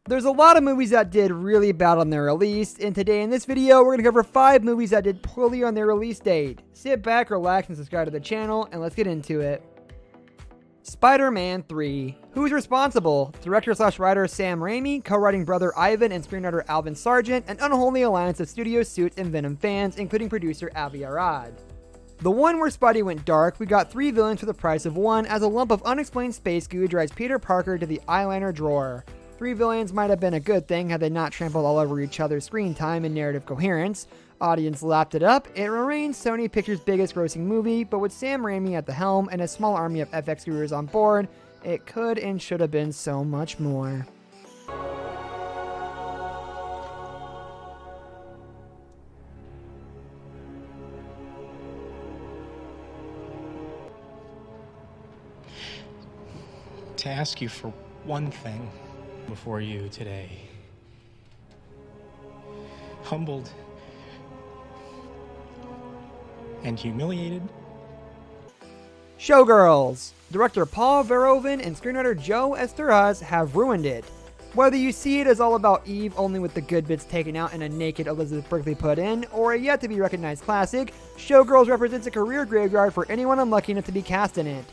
There's a lot of movies that did really bad on their release, and today in this video, we're going to cover 5 movies that did poorly on their release date. Sit back, relax, and subscribe to the channel, and let's get into it. Spider-Man 3. Who's responsible? Director/writer Sam Raimi, co-writing brother Ivan and screenwriter Alvin Sargent, an unholy alliance of studio suits and Venom fans, including producer Avi Arad. The one where Spidey went dark, we got 3 villains for the price of 1 as a lump of unexplained space goo drives Peter Parker to the eyeliner drawer. 3 villains might have been a good thing had they not trampled all over each other's screen time and narrative coherence. Audience lapped it up. It remains Sony Pictures' biggest grossing movie, but with Sam Raimi at the helm and a small army of FX gurus on board, it could and should have been so much more. To ask you for one thing before you today. Humbled and humiliated. Showgirls. Director Paul Verhoeven and screenwriter Joe Esteras have ruined it. Whether you see it as all about Eve only with the good bits taken out and a naked Elizabeth Berkley put in, or a yet to be recognized classic, Showgirls represents a career graveyard for anyone unlucky enough to be cast in it.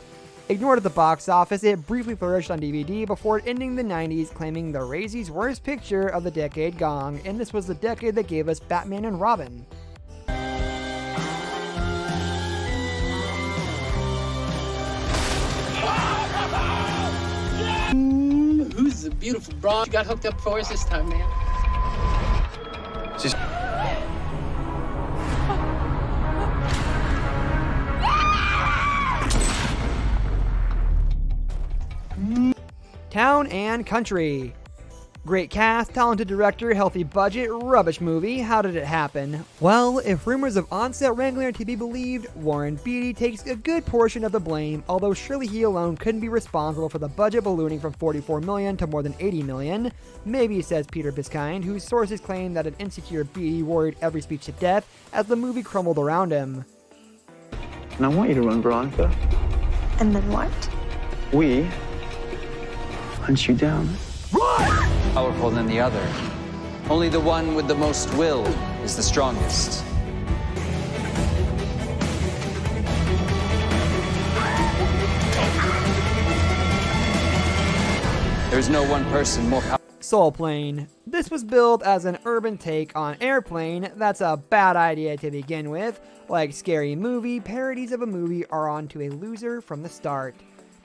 Ignored at the box office, it briefly flourished on DVD before ending the 90s, claiming the Razzies' worst picture of the decade gone, and this was the decade that gave us Batman and Robin. Who's the beautiful broad you got hooked up for us this time, man? She's... Town and Country. Great cast, talented director, healthy budget, rubbish movie. How did it happen? Well, if rumors of on-set wrangling are to be believed, Warren Beatty takes a good portion of the blame, although surely he alone couldn't be responsible for the budget ballooning from $44 million to more than $80 million. Maybe, says Peter Biskind, whose sources claim that an insecure Beatty worried every speech to death as the movie crumbled around him. And I want you to run, Veronica. And then what? We hunt you down. Powerful than the other. Only the one with the most will is the strongest. There is no one person more powerful. Soul Plane. This was billed as an urban take on Airplane. That's a bad idea to begin with. Like Scary Movie, parodies of a movie are on to a loser from the start.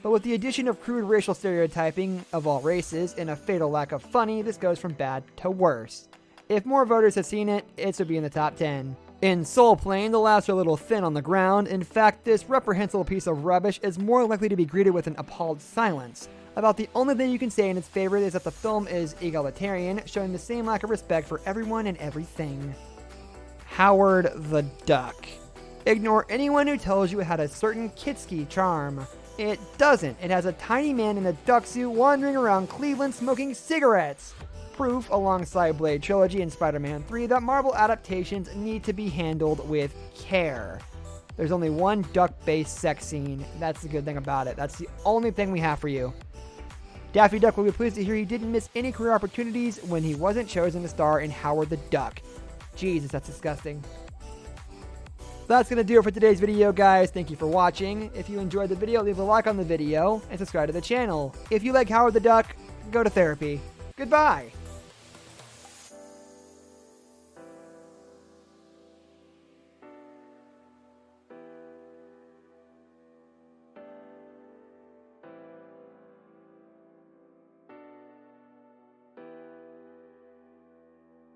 But with the addition of crude racial stereotyping of all races and a fatal lack of funny, this goes from bad to worse. If more voters had seen it, it would be in the top 10. In Soul Plane, the laughs are a little thin on the ground. In fact, this reprehensible piece of rubbish is more likely to be greeted with an appalled silence. About the only thing you can say in its favor is that the film is egalitarian, showing the same lack of respect for everyone and everything. Howard the Duck. Ignore anyone who tells you it had a certain Kitsky charm. It doesn't. It has a tiny man in a duck suit wandering around Cleveland smoking cigarettes. Proof, alongside Blade Trilogy and Spider-Man 3, that Marvel adaptations need to be handled with care. There's only one duck-based sex scene. That's the good thing about it. That's the only thing we have for you. Daffy Duck will be pleased to hear he didn't miss any career opportunities when he wasn't chosen to star in Howard the Duck. Jesus, that's disgusting. That's going to do it for today's video, guys. Thank you for watching. If you enjoyed the video, leave a like on the video and subscribe to the channel. If you like Howard the Duck, go to therapy. Goodbye.